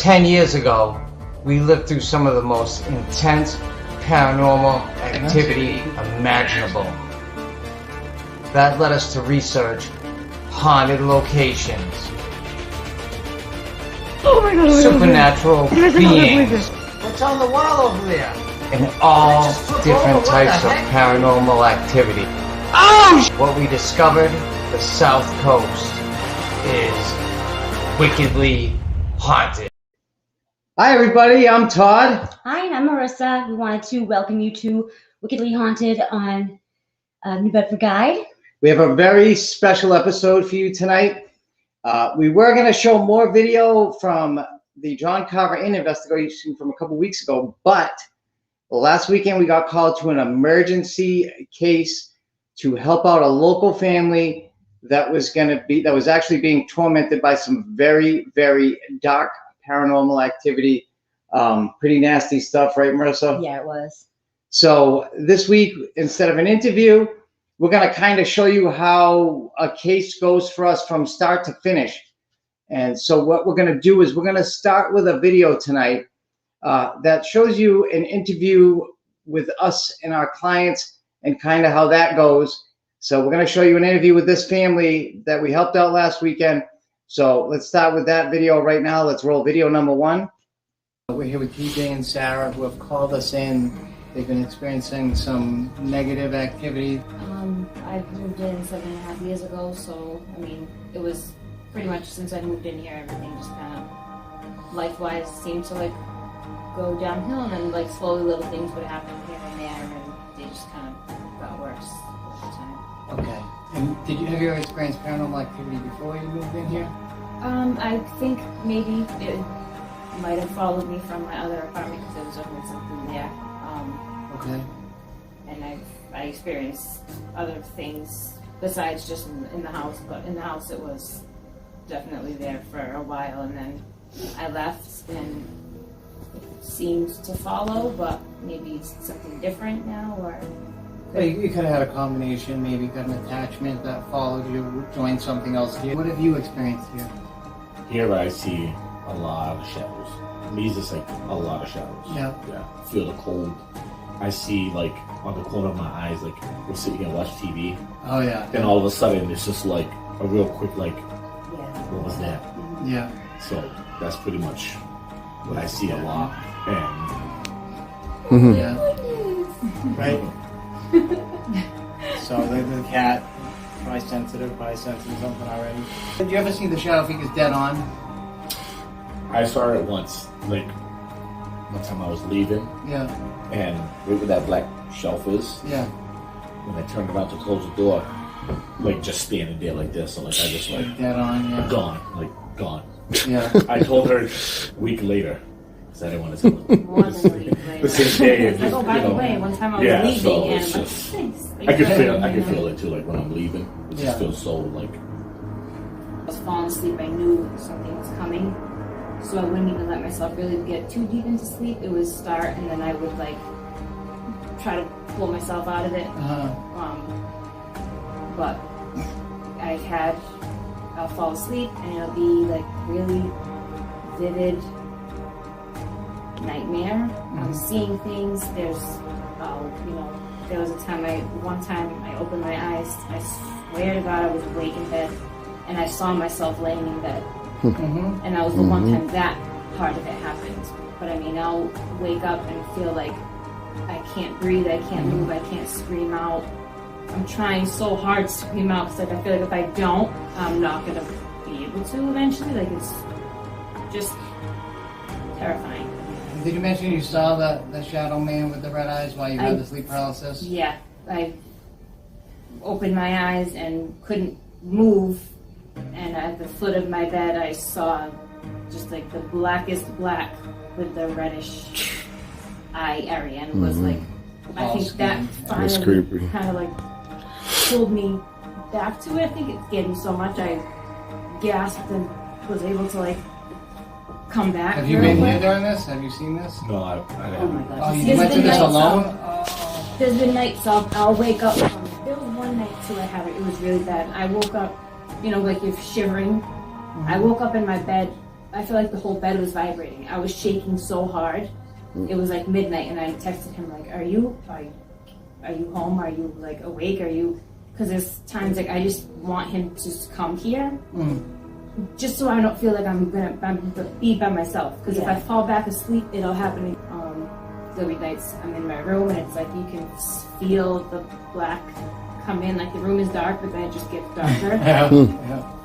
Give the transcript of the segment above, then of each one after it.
10 years ago, we lived through some of the most intense paranormal activity imaginable. That led us to research haunted locations, supernatural beings. What's on the wall over there? And all different types of paranormal activity. What we discovered, the South Coast is wickedly haunted. Hi everybody, I'm Todd. Hi, and I'm Marissa. We wanted to welcome you to Wickedly Haunted on New Bedford Guide. We have a very special episode for you tonight. We were going to show more video from the John Carver Inn investigation from a couple weeks ago, but last weekend we got called to an emergency case to help out a local family that was actually being tormented by some very, very dark paranormal activity. Pretty nasty stuff, right, Marissa? Yeah, it was. So this week, instead of an interview, we're going to kind of show you how a case goes for us from start to finish. And so what we're going to do is we're going to start with a video tonight that shows you an interview with us and our clients and kind of how that goes. So we're going to show you an interview with this family that we helped out last weekend. So let's start with that video right now. Let's roll video number 1. We're here with TJ and Sarah, who have called us in. They've been experiencing some negative activity. I moved in 7.5 years ago, so I mean, it was pretty much since I moved in here, everything just kind of life-wise seemed to like go downhill, and then like slowly little things would happen here and there, and they just kind of got worse over time. Okay. And have you ever experienced paranormal activity before you moved in here? I think maybe it might have followed me from my other apartment because there was always something there. Okay. And I experienced other things besides just in the house, but in the house it was definitely there for a while, and then I left and it seemed to follow, but maybe it's something different now, or... Well, you could have had a combination, maybe got an attachment that followed you, joined something else here. What have you experienced here? Here I see a lot of shadows. To me, it's just like a lot of shadows. Yeah. Yeah. Feel the cold. I see like on the corner of my eyes, like we're sitting and watch TV. Oh yeah. Then all of a sudden it's just like a real quick like, Yeah. what was that? Yeah. So that's pretty much what I see a lot. And Yeah. Right. So the cat, probably sensing something already. Did you ever see the shadow figures dead on? I saw it once, like one time I was leaving. Yeah. And right where that black shelf is. Yeah. When I turned around to close the door, like just standing there like this, so like I just like dead on. Yeah. Gone. Yeah. I told her a week later because I didn't want to tell her. More than a week later. The same day. It's like, oh, by the way, one time I was leaving, so and it's I'm like, just, thanks. I could feel it too, like when I'm leaving. It just feels so like. I was falling asleep, I knew something was coming, so I wouldn't even let myself really get too deep into sleep. It would start, and then I would like try to pull myself out of it. But I'll fall asleep, and it'll be like really vivid nightmare. I'm seeing things. There was a time one time I opened my eyes. I swear to God, I was awake in bed, and I saw myself laying in bed. And that was the one time that part of it happened. But I mean, I'll wake up and feel like I can't breathe, I can't move, I can't scream out. I'm trying so hard to scream out because I feel like if I don't, I'm not going to be able to eventually. Like, it's just terrifying. Did you mention you saw the shadow man with the red eyes while you had the sleep paralysis? Yeah. I opened my eyes and couldn't move, and at the foot of my bed I saw just like the blackest black with the reddish eye area, and it was like, I think that finally kind of like pulled me back to it. I think it scared me so much I gasped and was able to like come back. Have you been here during this? Have you seen this? No, I Oh my gosh. Oh, you went through this alone? There's been nights I'll wake up from, there was one night too I had it was really bad. I woke up, like you're shivering. I woke up in my bed I feel like the whole bed was vibrating. I was shaking so hard. It was like midnight, and I texted him like, "Are you home? Are you like awake? Are you?" Because there's times like I just want him to just come here, just so I don't feel like I'm gonna be by myself. Because if I fall back asleep, it'll happen. There'll be nights I'm in my room, and it's like you can feel the black come in. Like the room is dark, but then it just gets darker,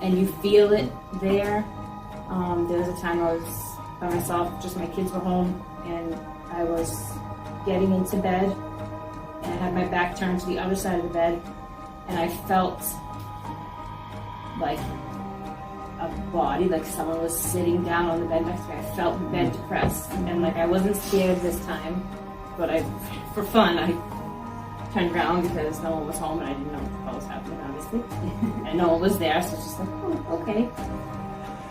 and you feel it there. There was a time I was by myself, just my kids were home, and I was getting into bed, and I had my back turned to the other side of the bed, and I felt like a body, like someone was sitting down on the bed next to me. I felt the bed depressed, and like I wasn't scared this time, but for fun, I turned around because no one was home, and I didn't know what the hell was happening, obviously, and no one was there, so it's just like, oh, okay.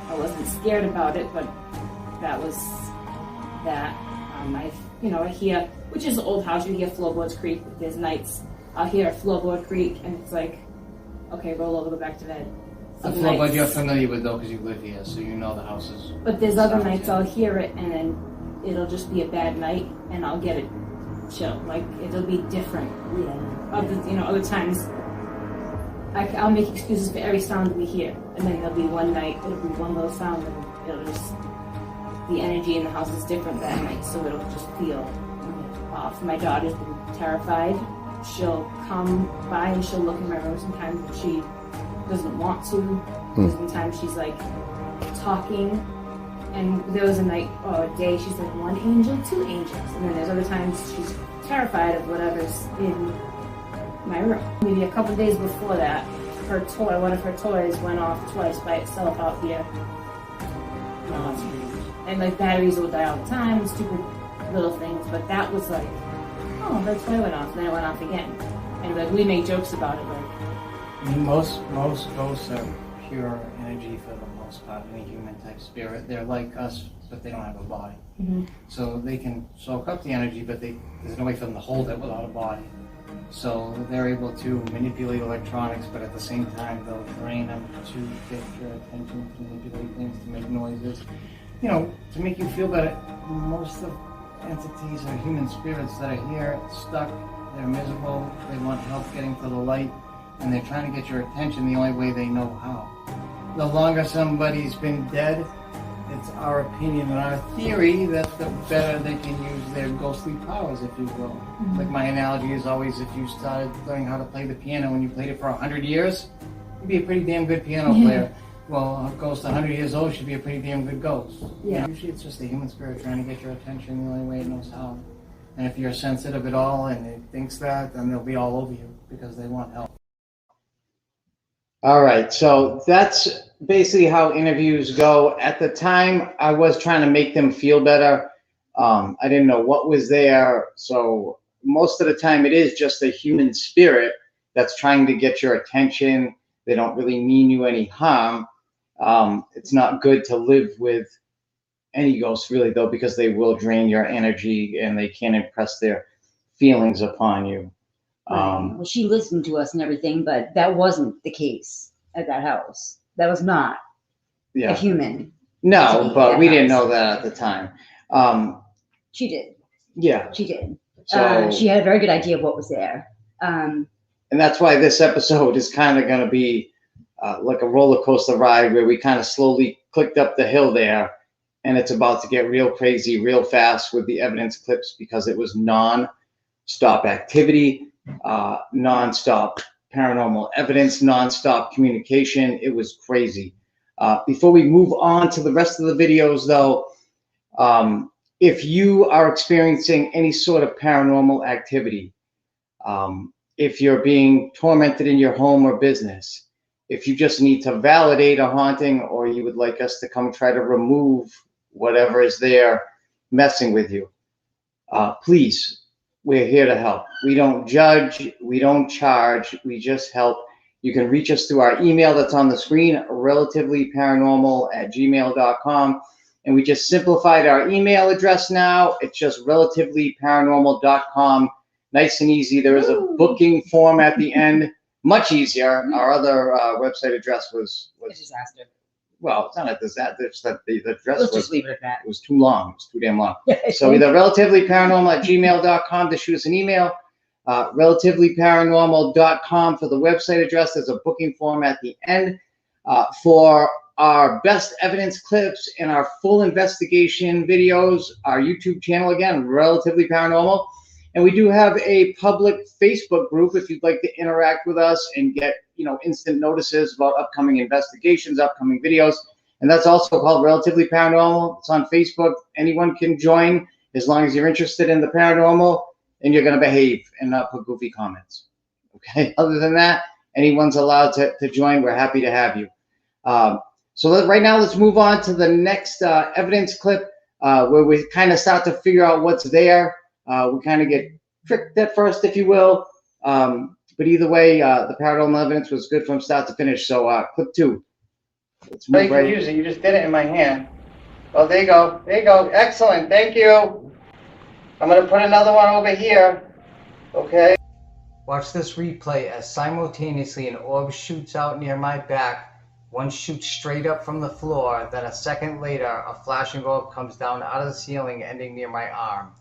I wasn't scared about it, but that was that. I hear, which is an old house, you hear floorboards creak. There's nights I'll hear a floorboard creak, and it's like, okay, roll over, go back to bed. The floorboard you're familiar with though, because you live here, so you know the house is. But there's other nights I'll hear it, and then it'll just be a bad night, and I'll get it chill. Like it'll be different. Other times. I'll make excuses for every sound we hear, and then there'll be one night, it'll be one little sound, and it'll just, the energy in the house is different that night, so it'll just feel off. My daughter's been terrified. She'll come by and she'll look in my room sometimes, but she doesn't want to. There's been times she's like talking, and there was a night or a day she's like 1 angel, 2 angels, and then there's other times she's terrified of whatever's in my room. Maybe a couple of days before that, one of her toys went off twice by itself out here. And like batteries will die all the time, stupid little things, but that was like, oh, her toy went off, and then it went off again. And like we make jokes about it, like. I mean, most ghosts are pure energy for the most part, any human type spirit. They're like us, but they don't have a body. So they can soak up the energy, but there's no way for them to hold it without a body. So they're able to manipulate electronics, but at the same time they'll drain them to get your attention, to manipulate things, to make noises. To make you feel better. Most of entities are human spirits that are here, stuck, they're miserable, they want help getting to the light, and they're trying to get your attention the only way they know how. The longer somebody's been dead, it's our opinion and our theory that the better they can use their ghostly powers, if you will. Like my analogy is always, if you started learning how to play the piano and you played it for 100 years, you'd be a pretty damn good piano player. Well, a ghost 100 years old should be a pretty damn good ghost. Yeah. Usually it's just a human spirit trying to get your attention the only way it knows how. And if you're sensitive at all and it thinks that, then they'll be all over you because they want help. All right, so that's basically how interviews go. At the time, I was trying to make them feel better. I didn't know what was there, so most of the time it is just a human spirit that's trying to get your attention. They don't really mean you any harm. It's not good to live with any ghosts really though, because they will drain your energy and they can't impress their feelings upon you. Well, she listened to us and everything, but that wasn't the case at that house. That was not a human. No, but we didn't know that at the time. She did. Yeah. She did. So, she had a very good idea of what was there. And that's why this episode is kind of going to be like a roller coaster ride where we kind of slowly clicked up the hill there, and it's about to get real crazy real fast with the evidence clips because it was non-stop activity, non-stop paranormal evidence, non-stop communication. It was crazy. Before we move on to the rest of the videos though, if you are experiencing any sort of paranormal activity, if you're being tormented in your home or business, if you just need to validate a haunting, or you would like us to come try to remove whatever is there messing with you, please, we're here to help. We don't judge, we don't charge, we just help. You can reach us through our email that's on the screen, relativelyparanormal@gmail.com. And we just simplified our email address now. It's just relativelyparanormal.com. Nice and easy. There is a booking form at the end. Much easier. Our other website address was a disaster. well, it's not a disaster. It's that the address Let's was, just leave it at that. it was too long. It was too damn long. So either relativelyparanormal@gmail.com to shoot us an email, relativelyparanormal.com for the website address. There's a booking form at the end. For our best evidence clips and our full investigation videos, our YouTube channel, again, Relatively Paranormal. And we do have a public Facebook group if you'd like to interact with us and get, instant notices about upcoming investigations, upcoming videos. And that's also called Relatively Paranormal. It's on Facebook. Anyone can join as long as you're interested in the paranormal and you're going to behave and not put goofy comments. Okay. Other than that, anyone's allowed to join. We're happy to have you. So right now, let's move on to the next evidence clip where we kind of start to figure out what's there. We kind of get tricked at first, if you will. But either way, the paranormal evidence was good from start to finish. So clip 2. Let's move You can use it. You just did it in my hand. Oh, there you go. There you go. Excellent. Thank you. I'm going to put another one over here. Okay. Watch this replay as simultaneously an orb shoots out near my back. One shoots straight up from the floor. Then a second later, a flashing orb comes down out of the ceiling, ending near my arm.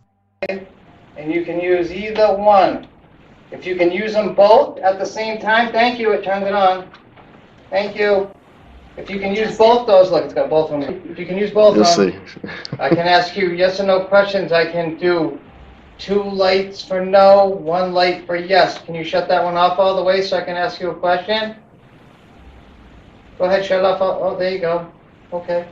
And you can use either one. If you can use them both at the same time, thank you. It turned it on. Thank you. If you can use both those, look, it's got both of them. If you can use both of them, I can ask you yes or no questions. I can do 2 lights for no, 1 light for yes. Can you shut that one off all the way so I can ask you a question? Go ahead, shut it off. Oh, there you go. Okay.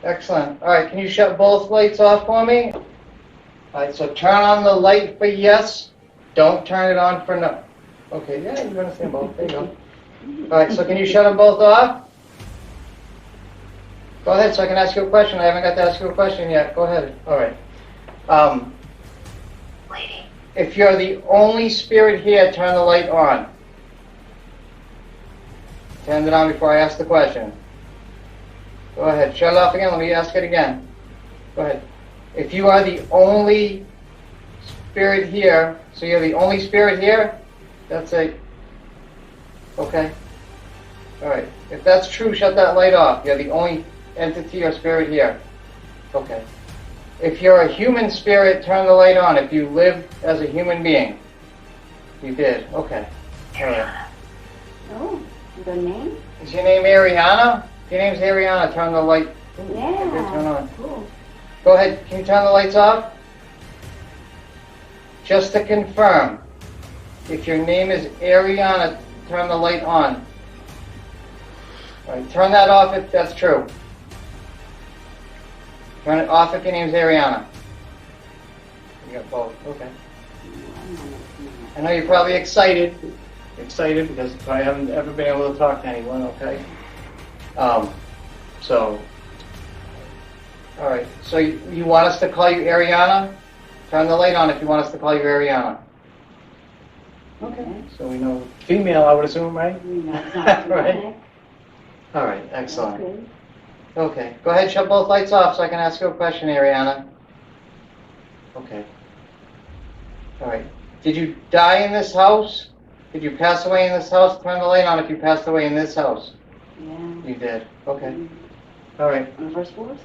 Excellent. All right, can you shut both lights off for me? All right, so turn on the light for yes. Don't turn it on for no. Okay, yeah, you're going to see them both. There you go. All right, so can you shut them both off? Go ahead so I can ask you a question. I haven't got to ask you a question yet. Go ahead. All right. If you're the only spirit here, turn the light on. Turn it on before I ask the question. Go ahead. Shut it off again. Let me ask it again. Go ahead. If you are the only spirit here, so you're the only spirit here, that's it. Okay. All right. If that's true, shut that light off. You're the only entity or spirit here. Okay. If you're a human spirit, turn the light on. If you live as a human being. You did. Okay. All right. Oh, the name? Is your name Ariana? If your name's Ariana, turn the light. Yeah. Turn on. Cool. Go ahead. Can you turn the lights off? Just to confirm, if your name is Ariana, turn the light on. All right, turn that off if that's true. Turn it off if your name's Ariana. You got both. Okay. I know you're probably excited. Excited because I haven't ever been able to talk to anyone. Okay. So. All right. So you want us to call you Ariana? Turn the light on if you want us to call you Ariana. Okay. So we know female, I would assume, right? Right. All right. Excellent. Okay. Go ahead, shut both lights off so I can ask you a question, Ariana. Okay. All right. Did you die in this house? Did you pass away in this house? Turn the light on if you passed away in this house. Yeah. You did. Okay. All right. On the first floor?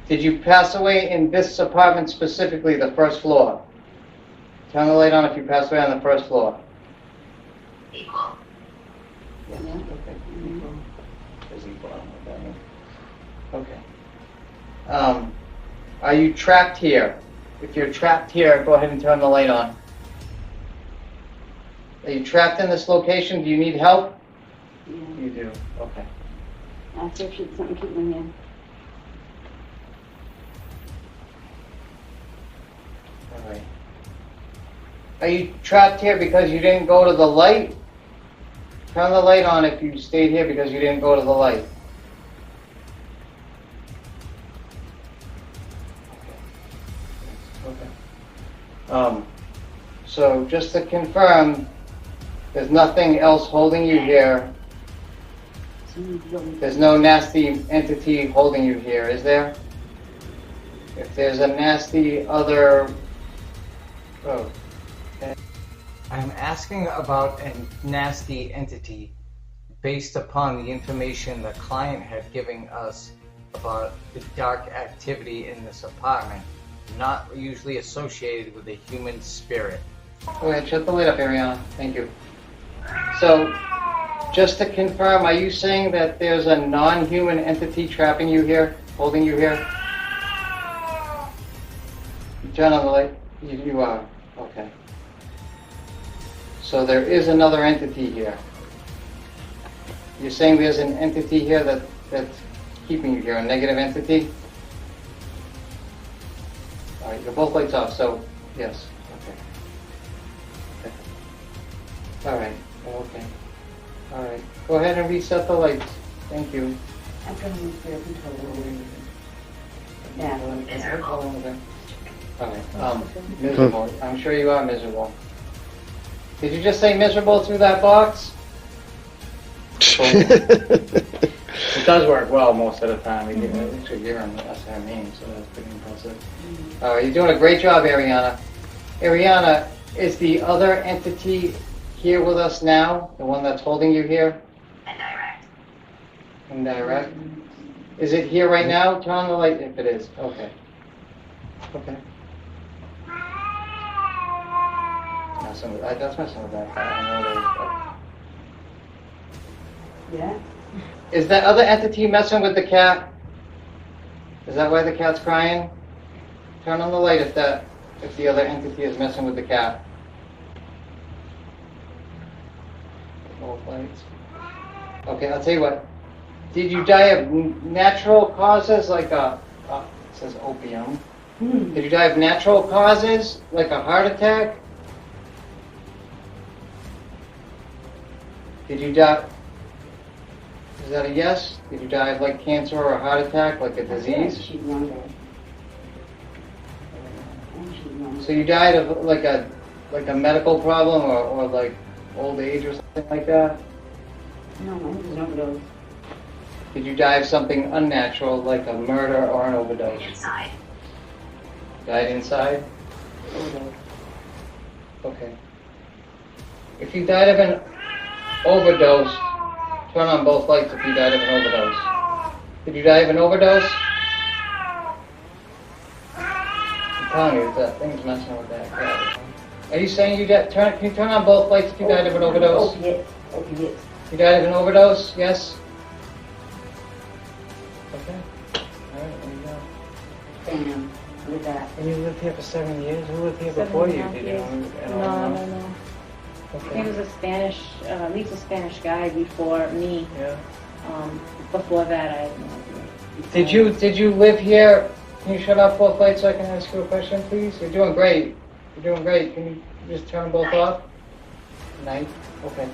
Did you pass away in this apartment specifically, the first floor? Turn the light on if you passed away on the first floor. Yes. Okay. There's equal. I don't know what that means. Okay. Are you trapped here? If you're trapped here, go ahead and turn the light on. Are you trapped in this location? Do you need help? Yeah. You do. Okay. Ask her if she's something keeping them in. All right. Are you trapped here because you didn't go to the light? Turn the light on if you stayed here because you didn't go to the light. Okay. So just to confirm, there's nothing else holding you here. There's no nasty entity holding you here, is there? If there's a nasty other... Oh. Okay. I'm asking about a nasty entity. based upon the information the client had given us about the dark activity in this apartment, not usually associated with a human spirit. Go ahead, shut the light up, Ariana. Thank you. So, just to confirm, are you saying that there's a non-human entity trapping you here, holding you here? Turn on the light. You are. Okay. So there is another entity here. You're saying there's an entity here that's keeping you here, a negative entity? All right, you're both lights off, so yes. Okay. All right. Okay. All right. Go ahead and reset the lights. Thank you. I'm going to use their control. Yeah. All right. Miserable. I'm sure you are miserable. Did you just say miserable through that box? It does work well most of the time. You actually give them the SR name, so that's pretty impressive. All right, you're doing a great job, Ariana. Ariana, is the other entity here with us now? The one that's holding you here? Indirect. Indirect? Is it here right now? Turn on the light if it is. Okay. Okay. That's messing with that cat. I know that. Yeah. Is that other entity messing with the cat? Is that why the cat's crying? Turn on the light if the other entity is messing with the cat. Both lights. Okay, I'll tell you what. Did you die of natural causes like it says opium? Did you die of natural causes like a heart attack? Did you die? Is that a yes? Did you die of like cancer or a heart attack, like a disease? She's younger. So you died of like a medical problem or like old age or something like that? No, mine was an overdose. Did you die of something unnatural, like a murder or an overdose? Inside. Died inside? Overdose. Okay. If you died of an overdose, turn on both lights if you died of an overdose. Did you die of an overdose? I'm telling you, that thing's messing with that cat. Are you saying can you turn on both lights if you died of an overdose? Opiates. You died of an overdose? Yes? Okay. Alright, there you go. Damn. Look at that. And you lived here for 7 years? Who lived here before you? Did you? No. Okay. He was a Spanish, at least a Spanish guy before me. Yeah. Before that, I had no idea. Did you live here? Can you shut off both lights so I can ask you a question, please? You're doing great. You're doing great. Can you just turn them both off? Night. Okay.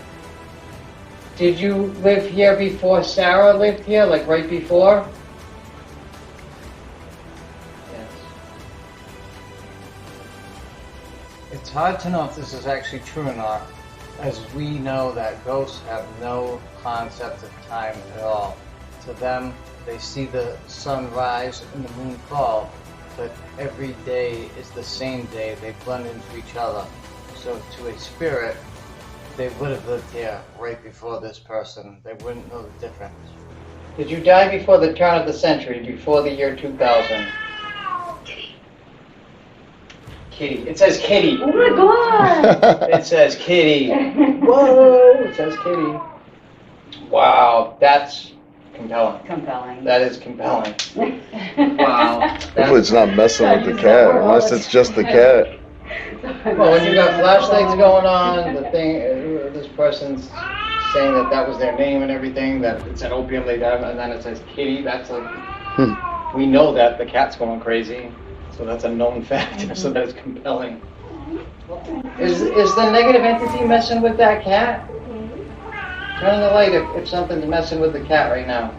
Did you live here before Sarah lived here, like right before? Yes. It's hard to know if this is actually true or not, as we know that ghosts have no concept of time at all. To them, they see the sun rise and the moon fall, but every day is the same day. They blend into each other. So to a spirit, they would have lived here right before this person. They wouldn't know the difference. Did you die before the turn of the century, before the year 2000? Kitty. It says kitty. Oh my god! It says kitty. Whoa! It says kitty. Wow, that's compelling. Compelling. That is compelling. Wow. Hopefully it's not messing with the cat, unless it's just the cat. Well, when you got flashlights going on, the thing, this person's saying that was their name and everything, that it said opium they died, and then it says kitty, that's like, we know that the cat's going crazy, so that's a known fact, so that is compelling. Is the negative entity messing with that cat? Turn on the light if something's messing with the cat right now.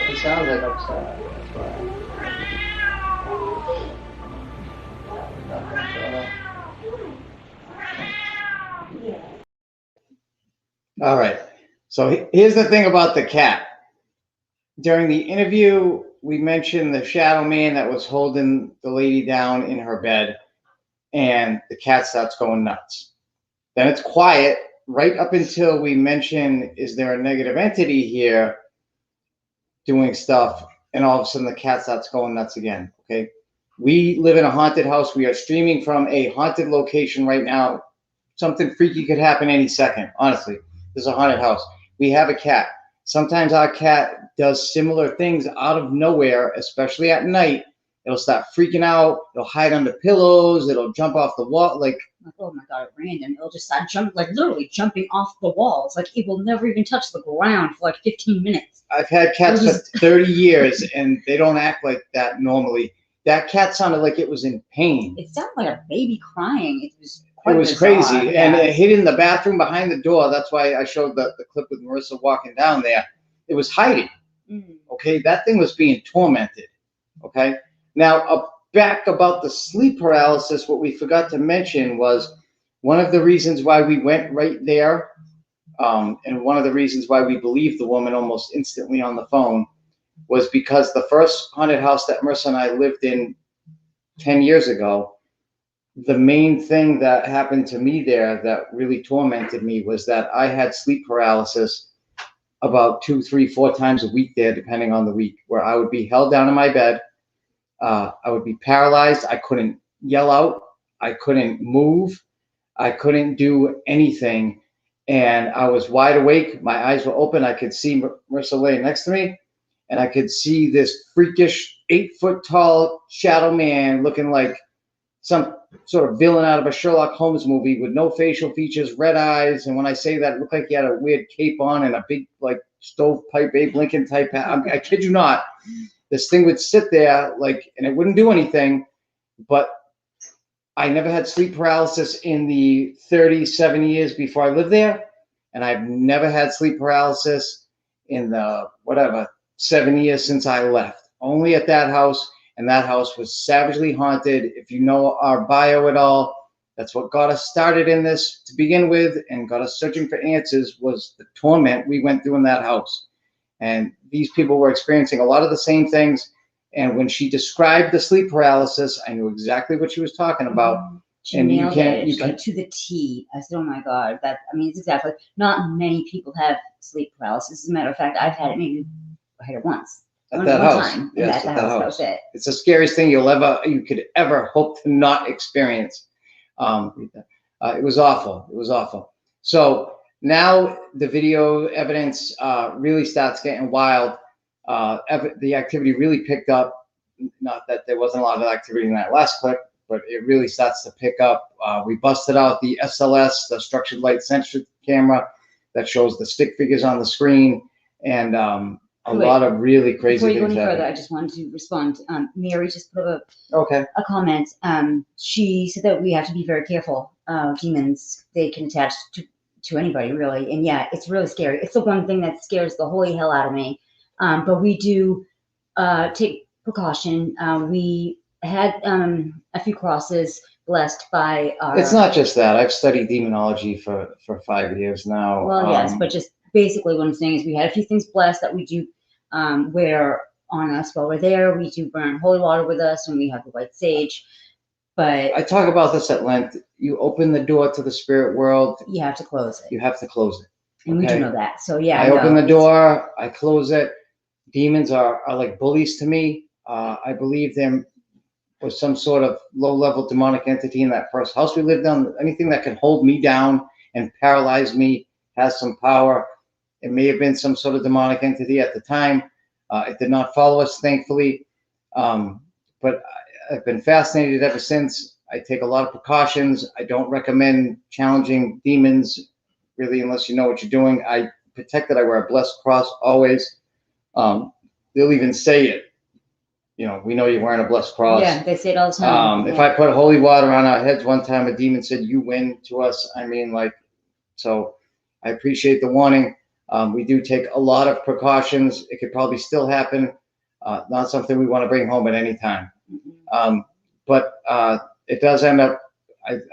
He sounds like upset. That's why. All right. So here's the thing about the cat. During the interview, we mentioned the shadow man that was holding the lady down in her bed. and the cat starts going nuts. Then it's quiet right up until we mention, is there a negative entity here doing stuff? And all of a sudden the cat starts going nuts again, okay? We live in a haunted house. We are streaming from a haunted location right now. Something freaky could happen any second, honestly. This is a haunted house. We have a cat. Sometimes our cat does similar things out of nowhere, especially at night. It'll start freaking out. It'll hide under pillows. It'll jump off the wall. Like, oh my God, random. It'll just start literally jumping off the walls. Like, it will never even touch the ground for like 15 minutes. I've had cats for 30 years, and they don't act like that normally. That cat sounded like it was in pain. It sounded like a baby crying. It was crazy. Yeah. And it hid in the bathroom behind the door. That's why I showed the clip with Marissa walking down there. It was hiding. Okay, that thing was being tormented. Okay, now back about the sleep paralysis, what we forgot to mention was one of the reasons why we went right there, and one of the reasons why we believed the woman almost instantly on the phone was because the first haunted house that Marissa and I lived in 10 years ago, the main thing that happened to me there that really tormented me was that I had sleep paralysis about 2, 3, 4 times a week there, depending on the week, where I would be held down in my bed. I would be paralyzed. I couldn't yell out. I couldn't move. I couldn't do anything. And I was wide awake. My eyes were open. I could see Marissa laying next to me. And I could see this freakish 8-foot tall shadow man looking like some sort of villain out of a Sherlock Holmes movie with no facial features, red eyes. And when I say that, it looked like he had a weird cape on and a big, like, stovepipe Abe Lincoln type hat. I kid you not. This thing would sit there, like, and it wouldn't do anything. But I never had sleep paralysis in the 37 years before I lived there. And I've never had sleep paralysis in the, 7 years since I left. Only at that house. And that house was savagely haunted. If you know our bio at all, that's what got us started in this to begin with and got us searching for answers, was the torment we went through in that house. And these people were experiencing a lot of the same things. And when she described the sleep paralysis, I knew exactly what she was talking about. She nailed it like to the T. I said, oh my God, it's exactly, not many people have sleep paralysis. As a matter of fact, I've had it I had it once. At that house. Time. Yes, at that house. house. That was it. It's the scariest thing you could ever hope to not experience. It was awful. It was awful. So now the video evidence really starts getting wild. The activity really picked up. Not that there wasn't a lot of activity in that last clip, but it really starts to pick up. We busted out the SLS, the structured light sensor camera that shows the stick figures on the screen, and a lot of really crazy things. Before you go any further, I just wanted to respond. Mary just put a comment. She said that we have to be very careful. Demons, they can attach to anybody, really. And yeah, it's really scary. It's the one thing that scares the holy hell out of me. But we do take precaution. We had a few crosses blessed by our... It's not just that. I've studied demonology for 5 years now. Well, yes, but just basically what I'm saying is we had a few things blessed that we do wear on us while we're there. We do burn holy water with us, and we have the white sage. But I talk about this at length. You open the door to the spirit world. You have to close it. You have to close it. And we do know that. So yeah. I open the door. I close it. Demons are like bullies to me. I believe there was some sort of low-level demonic entity in that first house we lived in. Anything that can hold me down and paralyze me has some power. It may have been some sort of demonic entity at the time. It did not follow us, thankfully. But I've been fascinated ever since. I take a lot of precautions. I don't recommend challenging demons, really, unless you know what you're doing. I protect it. I wear a blessed cross always. They'll even say it. You know, we know you're wearing a blessed cross. Yeah, they say it all the time. If I put holy water on our heads one time, a demon said, "You win" to us. I mean, like, so I appreciate the warning. We do take a lot of precautions. It could probably still happen. Not something we want to bring home at any time. But it does end up,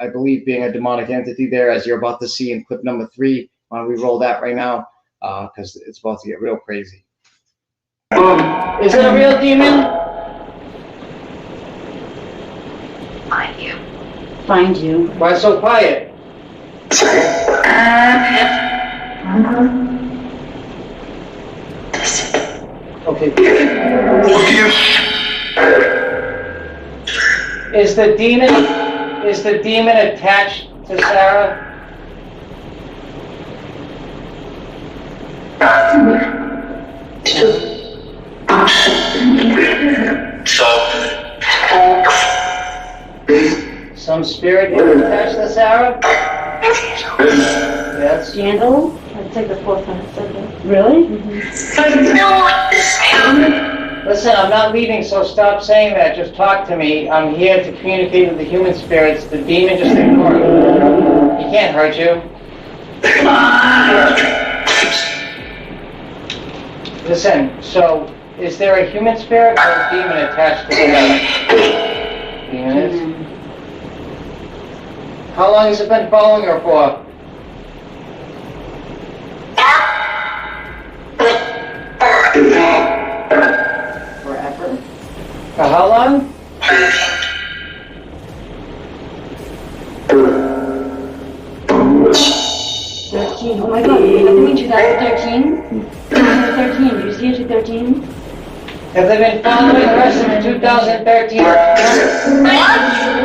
I believe, being a demonic entity there, as you're about to see in clip number 3. Why don't we roll that right now? Because it's about to get real crazy. Is it a real demon? Mind you, find you. Why so quiet? Okay. Is the demon attached to Sarah? Some spirit is attached to Sarah? Yes. Candle? That's like the fourth time I said that. Really? Listen, I'm not leaving, so stop saying that. Just talk to me. I'm here to communicate with the human spirits. The demon just ignore it. He can't hurt you. Listen, so is there a human spirit or a demon attached to Sarah? Demon is? How long has it been following her for? Forever. For how long? 13. Oh my god, that means 2013? 2013, did you see it, 2013? Have they been following her since 2013?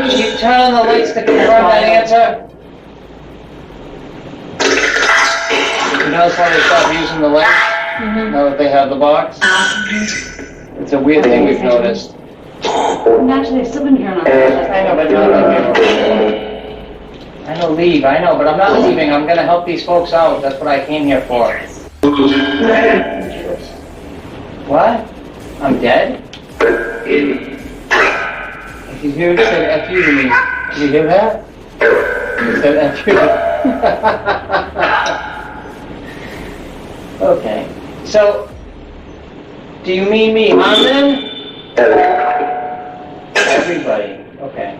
Can you turn on the lights to confirm that answer? You notice how they stopped using the lights? Now that they have the box? It's a weird thing we've noticed. Actually, they've still been here on I know, but not leaving. I know, leave, I know, but I'm not leaving. I'm gonna help these folks out. That's what I came here for. What? I'm dead? If you hear it said F you to me, did you hear that? It said F you. Okay. So, do you mean me harm them? Everybody. Okay.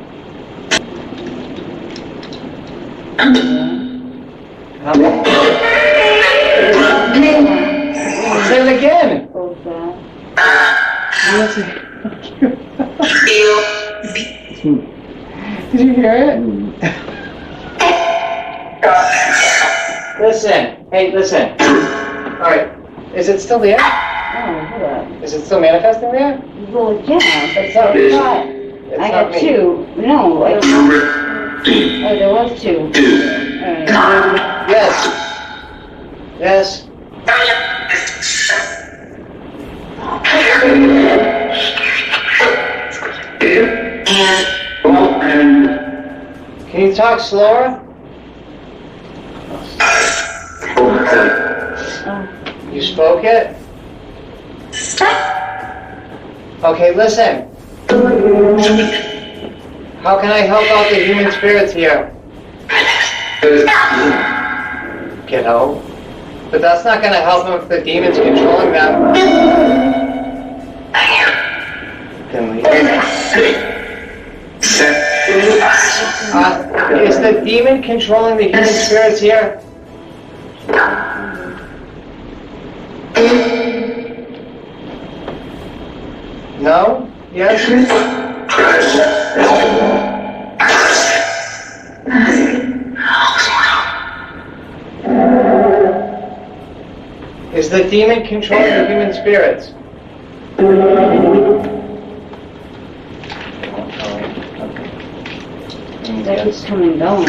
How many? Say it again. Did you hear it? Listen. Hey, listen. All right. Is it still there? Oh, hold on. Is it still manifesting there? Well, yeah, It's not. but It's I not got me. 2. No, I don't know. Oh, there was 2. Alright. Yes. Yes. Can you talk slower? You spoke it? Okay, listen. How can I help out the human spirits here? Get out. But that's not going to help them if the demon's controlling them. Then leave. Is the demon controlling the human spirits here? No? Yes? Is the demon controlling the human spirits? That keeps coming and going.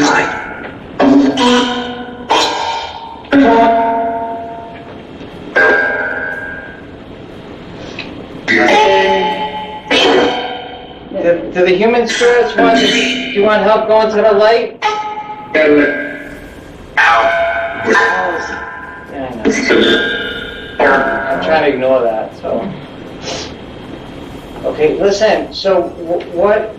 Do the human spirits want to, do you want help going to the light? Yeah, I know. I'm trying to ignore that, so. Okay, listen, so what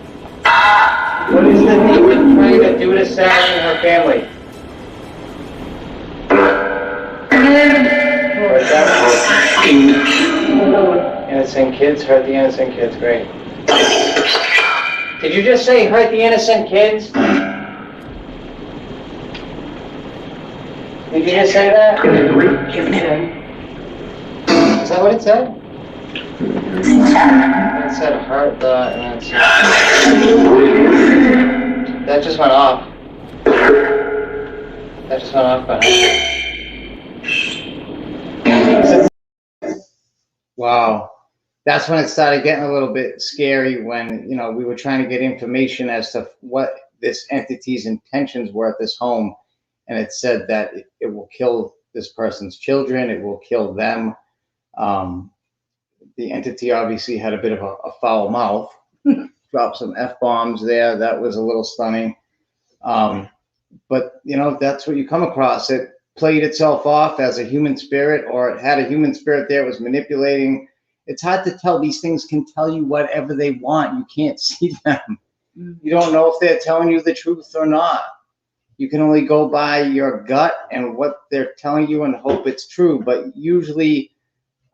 is the demon trying to do to Sarah and her family? Innocent kids, hurt the innocent kids, great. Did you just say hurt the innocent kids? Did you just say that? Is that what it said? It said hurt the innocent. That just went off. That just went off, but... Wow. That's when it started getting a little bit scary when, you know, we were trying to get information as to what this entity's intentions were at this home. And it said that it will kill this person's children. It will kill them. The entity obviously had a bit of a foul mouth. Dropped some F-bombs there. That was a little stunning. But, you know, that's what you come across. It played itself off as a human spirit, or it had a human spirit there, it was manipulating. It's hard to tell. These things can tell you whatever they want. You can't see them. You don't know if they're telling you the truth or not. You can only go by your gut and what they're telling you and hope it's true. But usually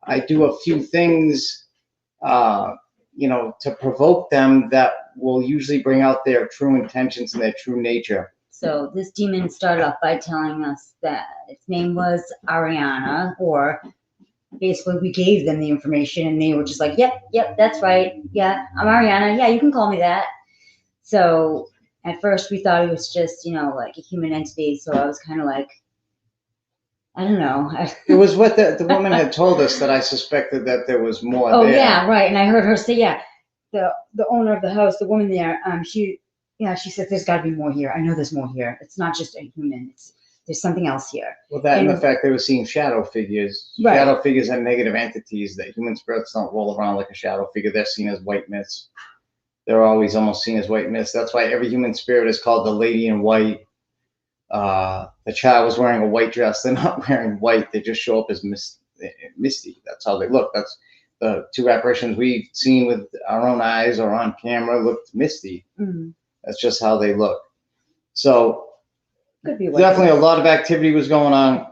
I do a few things, you know, to provoke them that will usually bring out their true intentions and their true nature. So this demon started off by telling us that its name was Ariana, or basically we gave them the information and they were just like, yep, that's right. Yeah, I'm Ariana. Yeah, you can call me that. So at first we thought it was just, you know, like a human entity. So I was kind of like, I don't know. It was what the woman had told us, that I suspected that there was more there. Oh, yeah, right. And I heard her say, yeah, the owner of the house, the woman there, she said, there's got to be more here. I know there's more here. It's not just a human. There's something else here. Well, that and the fact they were seeing shadow figures. Right. Shadow figures are negative entities. That human spirits don't roll around like a shadow figure. They're seen as white mist. They're always almost seen as white mist. That's why every human spirit is called the lady in white. The child was wearing a white dress. They're not wearing white. They just show up as misty. That's how they look. That's the two apparitions we've seen with our own eyes or on camera looked misty. Mm-hmm. That's just how they look. So could be definitely a lot of activity was going on.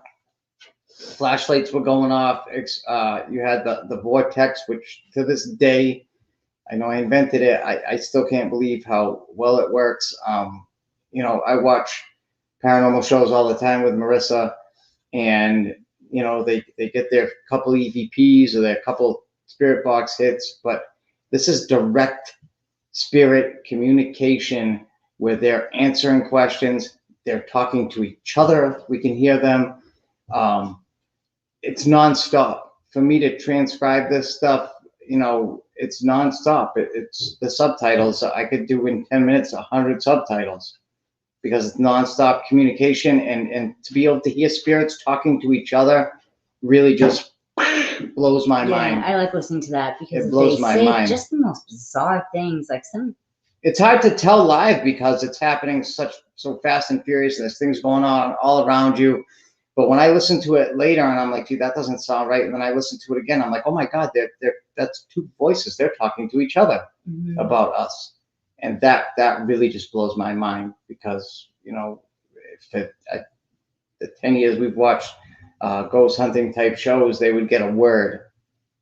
Flashlights were going off. You had the vortex, which to this day, I know I invented it. I still can't believe how well it works. You know, I watch paranormal shows all the time with Marissa, and you know they get their couple EVPs or their couple spirit box hits, but this is direct spirit communication where they're answering questions, they're talking to each other, we can hear them. It's nonstop. For me to transcribe this stuff, you know, it's nonstop. It's the subtitles. I could do in 10 minutes 100 subtitles because it's nonstop communication, and to be able to hear spirits talking to each other really just blows my mind. I like listening to that because it blows my mind. Just the most bizarre things, like it's hard to tell live because it's happening so fast and furious, and there's things going on all around you. But when I listen to it later and I'm like, dude, that doesn't sound right. And then I listen to it again, I'm like, oh my God, that's two voices. They're talking to each other about us. And that really just blows my mind because, you know, the 10 years we've watched ghost hunting type shows, they would get a word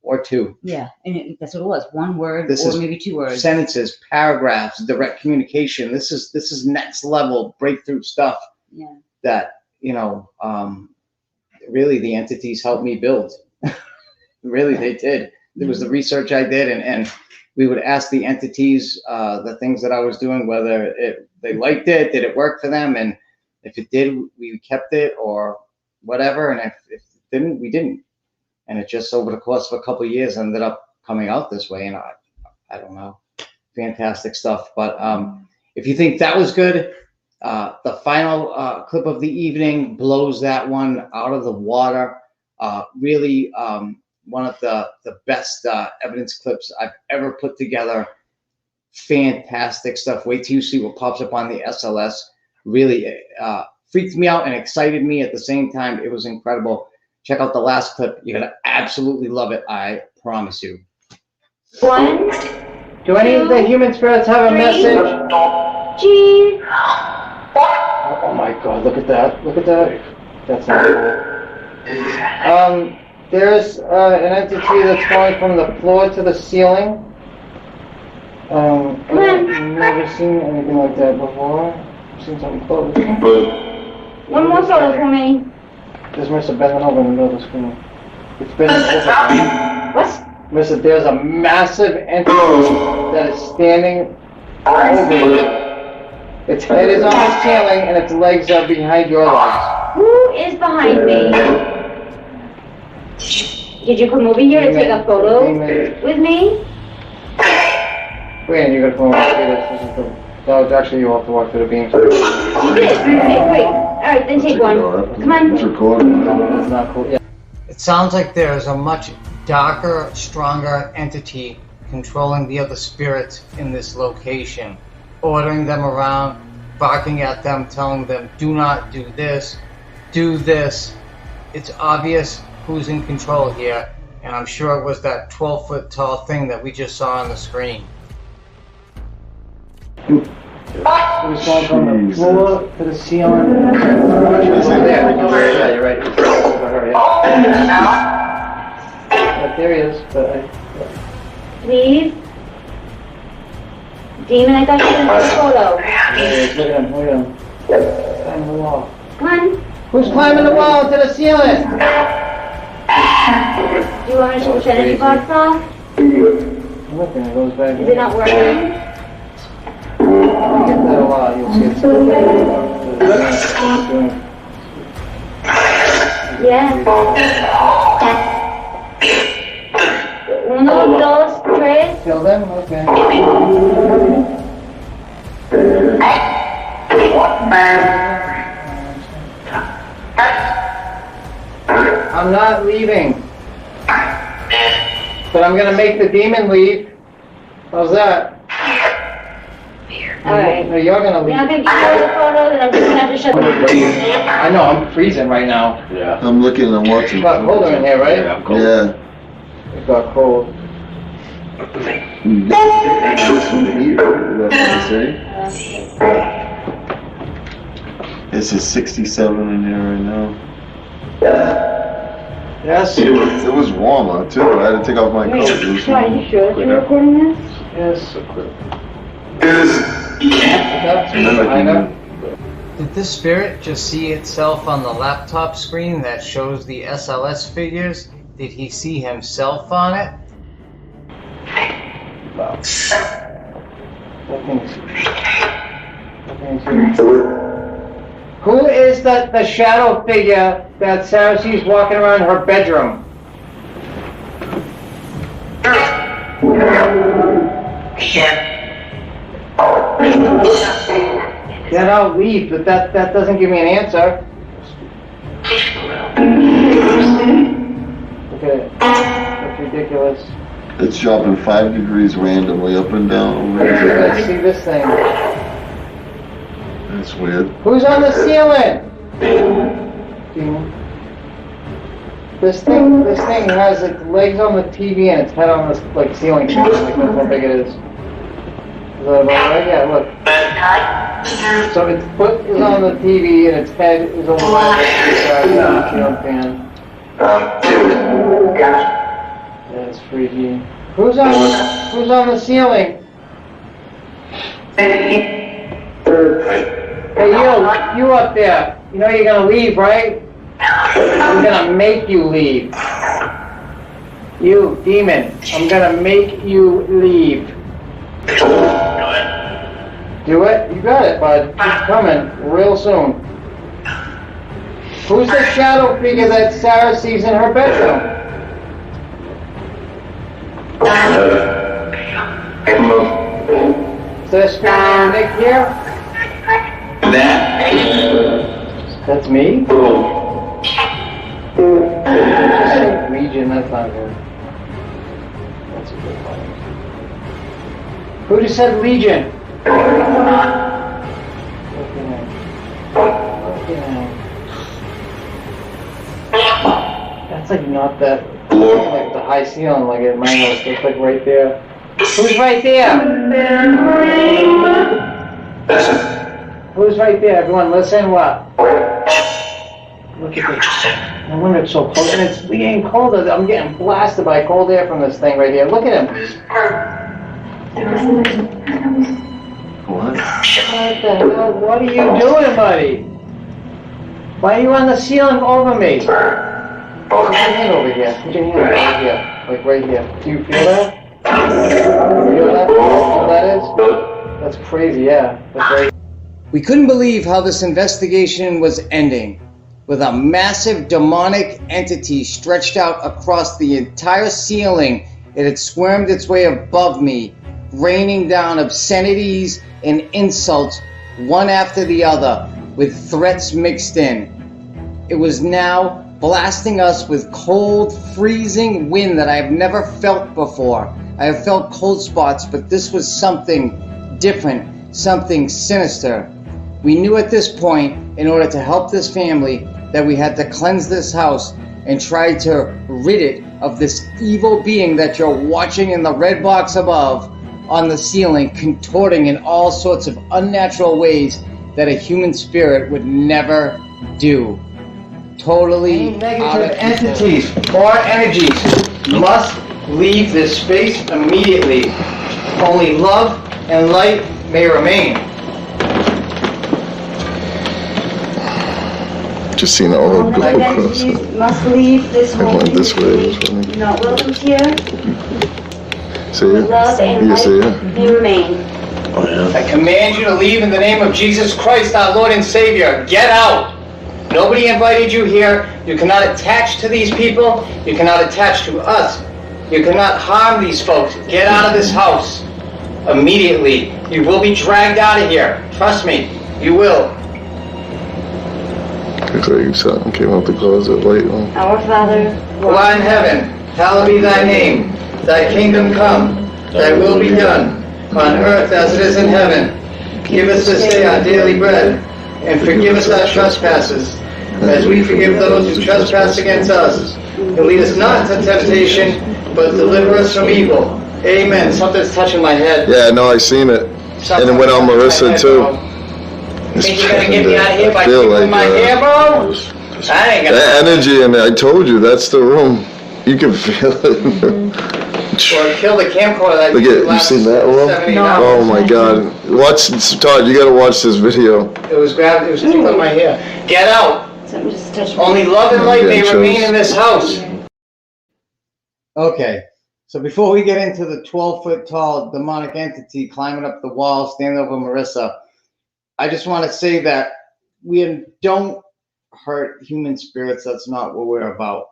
or two. Yeah, and that's what it was. One word or maybe two words. Sentences, paragraphs, direct communication. This is next level breakthrough stuff. Yeah. That, you know, really the entities helped me build. Really, they did. It was the research I did, and we would ask the entities the things that I was doing, whether they liked it, did it work for them, and if it did, we kept it or whatever, and if it didn't, we didn't. And it just over the course of a couple of years ended up coming out this way, and I don't know, fantastic stuff. But if you think that was good, the final clip of the evening blows that one out of the water. Really, one of the best evidence clips I've ever put together. Fantastic stuff. Wait till you see what pops up on the SLS. Really freaked me out and excited me at the same time. It was incredible. Check out the last clip. You're going to absolutely love it. I promise you. 1, Do any of the human spirits have a message? G. Oh my God, look at that. Look at that. That's not cool. There's an entity that's going from the floor to the ceiling. I've never seen anything like that before. I've seen something close. One more photo for me. There's Marissa bending over in the middle of the screen. It's bending over. What? Marissa, there's a massive entity that is standing over you. Its head is on the ceiling and its legs are behind your legs. Who is behind me? Did you come over here to take a photo with me? Wait, you're gonna come over here. This is the... No, it's actually you have to walk through the beams. You did? Okay, great. Alright, then take one. Come on. It's recording. That's not cool. Yeah. It sounds like there's a much darker, stronger entity controlling the other spirits in this location, ordering them around, barking at them, telling them, do not do this, do this. It's obvious who's in control here, and I'm sure it was that 12-foot tall thing that we just saw on the screen. It was going from the floor to the ceiling. Yeah, you're right. But there he is. Please. Demon, I thought you were going to take a photo. There he is. Look at him. Look at him. Climbing the wall. Come on. Who's climbing the wall to the ceiling? Do you want me to turn the energy box off? Look, and it goes back. Is it not working? Get that a lot. You'll see it's Yeah. Uno, dos, tres. Kill them? Okay. I'm not leaving. But I'm gonna make the demon leave. How's that? Alright. No, you're gonna leave. You're not going to get all the photos and I'm just going to have to shut the I know, I'm freezing right now. Yeah. I'm looking and watching. You got colder in here, right? Yeah, I'm cold. Yeah. It got cold. It's a 67 in here right now. Yes? It was warmer too. I had to take off my coat. It was Are you sure that you're recording this? Yes. Did this spirit just see itself on the laptop screen that shows the SLS figures? Did he see himself on it? Wow. Who is the shadow figure that Sarah sees walking around her bedroom? Then I'll leave, but that doesn't give me an answer. Okay, that's ridiculous. It's dropping 5 degrees randomly up and down. Let's see this thing. That's weird. Who's on the ceiling? This thing has its legs on the TV and its head on this ceiling. Like that's how big it is. Is that about right? Yeah, look. So its foot is on the TV and its head is over the ceiling fan. That's freaky. Who's on the ceiling? Hey, you up there. You know you're gonna leave, right? I'm gonna make you leave. You, demon, I'm gonna make you leave. Do it? You got it, bud. It's coming real soon. Who's the shadow figure that Sarah sees in her bedroom? Is there a spirit named Nick here? That's me? Just say Legion, that's not good. That's a good one. Who just said Legion? That's like not that, like the high ceiling like at my house, it's like right there. Who's right there? Who's right there? Everyone listen, what? Look at this. No wonder it's so cold. And it's getting colder. I'm getting blasted by cold air from this thing right here. Look at him. What? What the hell? What are you doing, buddy? Why are you on the ceiling over me? Put your hand over here. Put your hand over here. Like right here. Do you feel that? Feel that? All that is? That's crazy, yeah. That's right. We couldn't believe how this investigation was ending, with a massive demonic entity stretched out across the entire ceiling. It had squirmed its way above me, raining down obscenities and insults one after the other, with threats mixed in. It was now blasting us with cold, freezing wind that I have never felt before. I have felt cold spots, but this was something different, something sinister. We knew at this point, in order to help this family, that we had to cleanse this house and try to rid it of this evil being that you're watching in the red box above on the ceiling, contorting in all sorts of unnatural ways that a human spirit would never do. Totally negative entities or energies must leave this space immediately. Only love and light may remain. Just seen all of All entities must leave this I home went this way. immediately. Not welcome here. See it? Love and You see light it? may remain. Oh yeah. I command you to leave in the name of Jesus Christ, our Lord and Savior. Get out! Nobody invited you here. You cannot attach to these people. You cannot attach to us. You cannot harm these folks. Get out of this house immediately. You will be dragged out of here. Trust me, you will. Looks like something came out the closet late on. Our Father, Who art in heaven, hallowed be thy name. Thy kingdom come. Thy will be done, on earth as it is in heaven. Give us this day our daily bread, and forgive us our trespasses, as we forgive those who trespass against us. And lead us not into temptation, but deliver us from evil. Amen. Something's touching my head. Yeah, no, I seen it. And it went on Marissa too. Think you're gonna get me out of here by I feel tickling like my hair, bro? I ain't gonna. that energy, and I told you that's the room. You can feel it. Or kill the camcorder. Look at, you seen that one? Oh my God! Watch, Todd. You gotta watch this video. It was grabbed. It was tickling my hair. Get out! something just touched me. Only love and light may Yeah, remain chills. in this house. Okay, so before we get into the 12-foot tall demonic entity climbing up the wall, standing over Marissa, I just want to say that we don't hurt human spirits. That's not what we're about.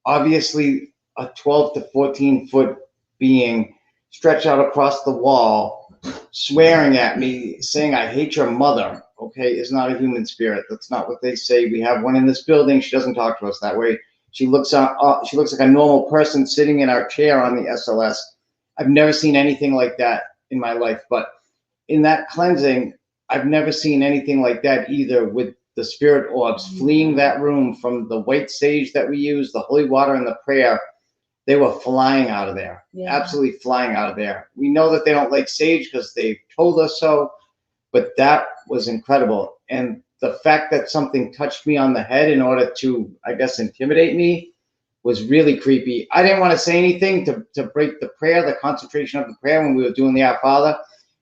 Obviously, a 12 to 14-foot being stretched out across the wall, swearing at me, saying, "I hate your mother," okay, is not a human spirit. That's not what they say. We have one in this building. She doesn't talk to us that way. She looks like a normal person sitting in our chair on the SLS. I've never seen anything like that in my life, but in that cleansing, I've never seen anything like that either, with the spirit orbs fleeing that room from the white sage that we use, the holy water, and the prayer. They were flying out of there, absolutely flying out of there. We know that they don't like sage because they told us so, but that was incredible. And the fact that something touched me on the head in order to, I guess, intimidate me was really creepy. I didn't want to say anything to break the prayer, the concentration of the prayer when we were doing the Our Father,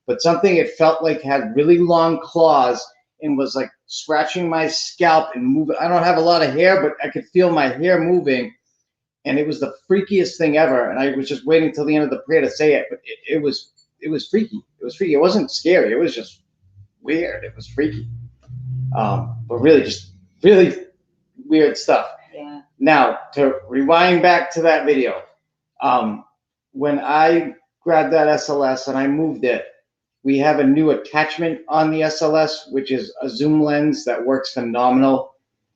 but something it felt like had really long claws and was like scratching my scalp and moving. I don't have a lot of hair, but I could feel my hair moving. And it was the freakiest thing ever. And I was just waiting till the end of the prayer to say it, but it was freaky. It was freaky. It wasn't scary. It was just weird. It was freaky. But really, just really weird stuff. Yeah. Now, to rewind back to that video, when I grabbed that SLS and I moved it, we have a new attachment on the SLS, which is a zoom lens that works phenomenal.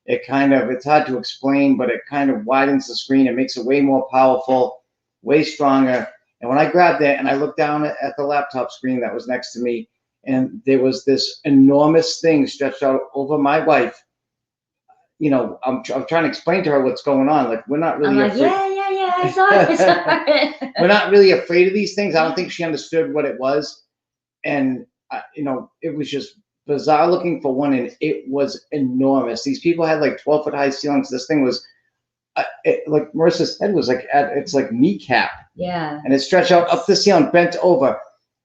It's hard to explain, but it kind of widens the screen. It makes it way more powerful, way stronger. And when I grabbed it and I looked down at the laptop screen that was next to me, and there was this enormous thing stretched out over my wife. You know, I'm trying to explain to her what's going on. Like, we're not really I'm like, afraid. yeah, I saw it. We're not really afraid of these things. I don't think she understood what it was. And, it was just bizarre looking for one, and it was enormous. These people had like 12-foot high ceilings. This thing was, like Marissa's head was like, it's like kneecap. Yeah. And it stretched out up the ceiling, bent over.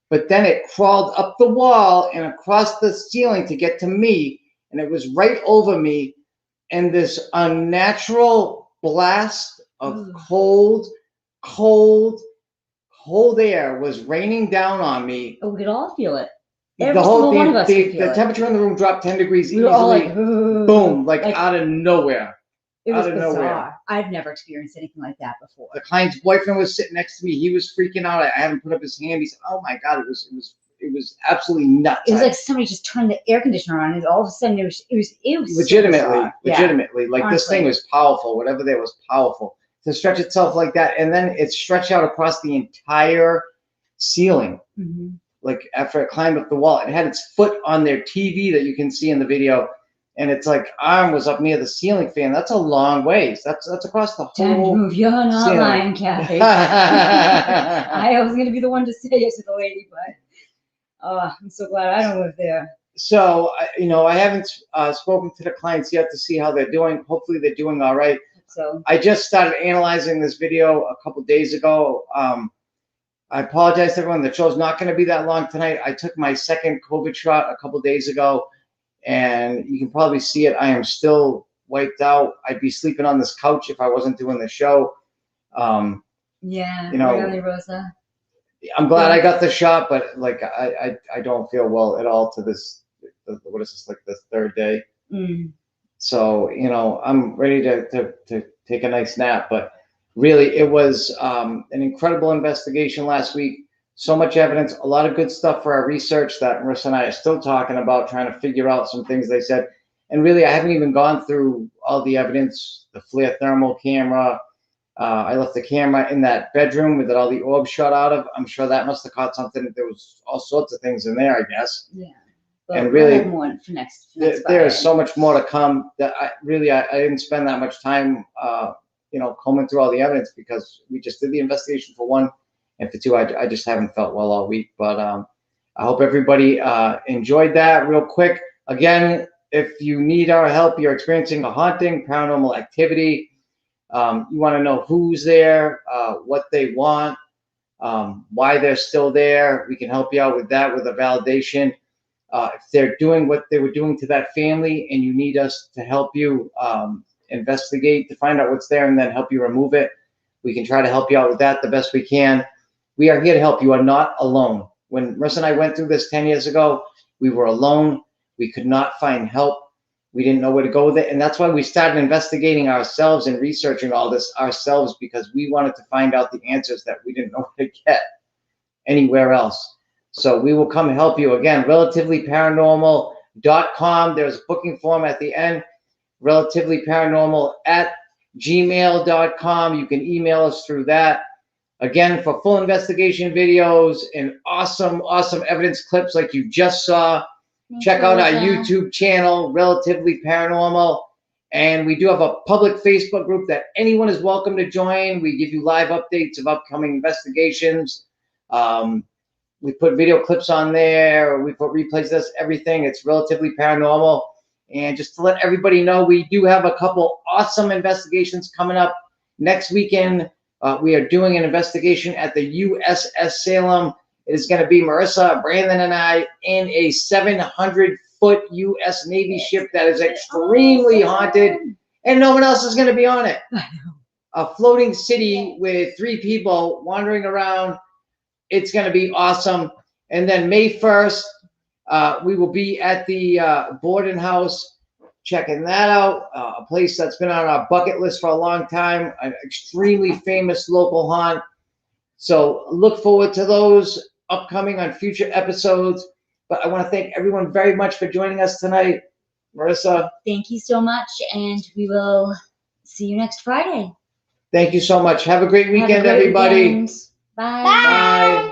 But then it crawled up the wall and across the ceiling to get to me. And it was right over me. And this unnatural blast of cold air was raining down on me. Oh, we could all feel it. Every the whole single one of us could feel the it. temperature in the room dropped 10 degrees We were all easily. like, "Ugh." Boom, like Like, out of nowhere. it was out of bizarre. nowhere. I've never experienced anything like that before. The client's boyfriend was sitting next to me. He was freaking out. I had him put up his hand. He said, "Oh my God, it was absolutely nuts." It was like somebody just turned the air conditioner on, and all of a sudden it was legitimately, so legitimately. Like honestly. This thing was powerful. Whatever there was powerful to stretch itself like that, and then it stretched out across the entire ceiling. Mm-hmm. Like after it climbed up the wall, it had its foot on their TV that you can see in the video, and its like arm was up near the ceiling fan. That's a long ways. That's across the Time to whole move. You're not ceiling. lying, Kathy. I was gonna be the one to say it to the lady, but I'm so glad I don't live there. So I haven't spoken to the clients yet to see how they're doing. Hopefully they're doing all right. So I just started analyzing this video a couple days ago. I apologize to everyone. The show's not going to be that long tonight. I took my second COVID shot a couple days ago, and you can probably see it. I am still wiped out. I'd be sleeping on this couch if I wasn't doing the show. yeah, really, Rosa. I'm glad I got the shot, but like I don't feel well at all to this. What is this, like the third day? Mm. So I'm ready to take a nice nap, but really it was an incredible investigation last week. So much evidence, a lot of good stuff for our research that Marissa and I are still talking about, trying to figure out some things they said. And really, I haven't even gone through all the evidence, the FLIR thermal camera. I left the camera in that bedroom that all the orbs shot out of. I'm sure that must have caught something. There was all sorts of things in there, I guess. Yeah. But and really, we'll have more for next there is so much more to come that I didn't spend that much time, combing through all the evidence because we just did the investigation for one, and for two, I just haven't felt well all week. But I hope everybody enjoyed that. Real quick, again, if you need our help, you're experiencing a haunting, paranormal activity, you want to know who's there, what they want, why they're still there, we can help you out with that, with a validation. If they're doing what they were doing to that family and you need us to help you investigate to find out what's there and then help you remove it, we can try to help you out with that the best we can. We are here to help. You are not alone. When Marissa and I went through this 10 years ago, we were alone. We could not find help. We didn't know where to go with it. And that's why we started investigating ourselves and researching all this ourselves, because we wanted to find out the answers that we didn't know where to get anywhere else. So we will come help you. Again, relativelyparanormal.com. There's a booking form at the end, relativelyparanormal@gmail.com. You can email us through that. Again, for full investigation videos and awesome evidence clips like you just saw, check out our YouTube channel, Relatively Paranormal. And we do have a public Facebook group that anyone is welcome to join. We give you live updates of upcoming investigations. We put video clips on there. We put replays, that's everything. It's Relatively Paranormal. And just to let everybody know, we do have a couple awesome investigations coming up next weekend. We are doing an investigation at the Uss Salem. It is going to be Marissa, Brandon, and I in a 700-foot U.S. Navy ship that is extremely haunted, and no one else is going to be on it. A floating city with 3 people wandering around. It's going to be awesome. And then May 1st, we will be at the boarding house, checking that out, a place that's been on our bucket list for a long time, an extremely famous local haunt. So look forward to those upcoming on future episodes. But I want to thank everyone very much for joining us tonight. Marissa. Thank you so much, and we will see you next Friday. Thank you so much. Have a great weekend, everybody. Weekend. Bye. Bye.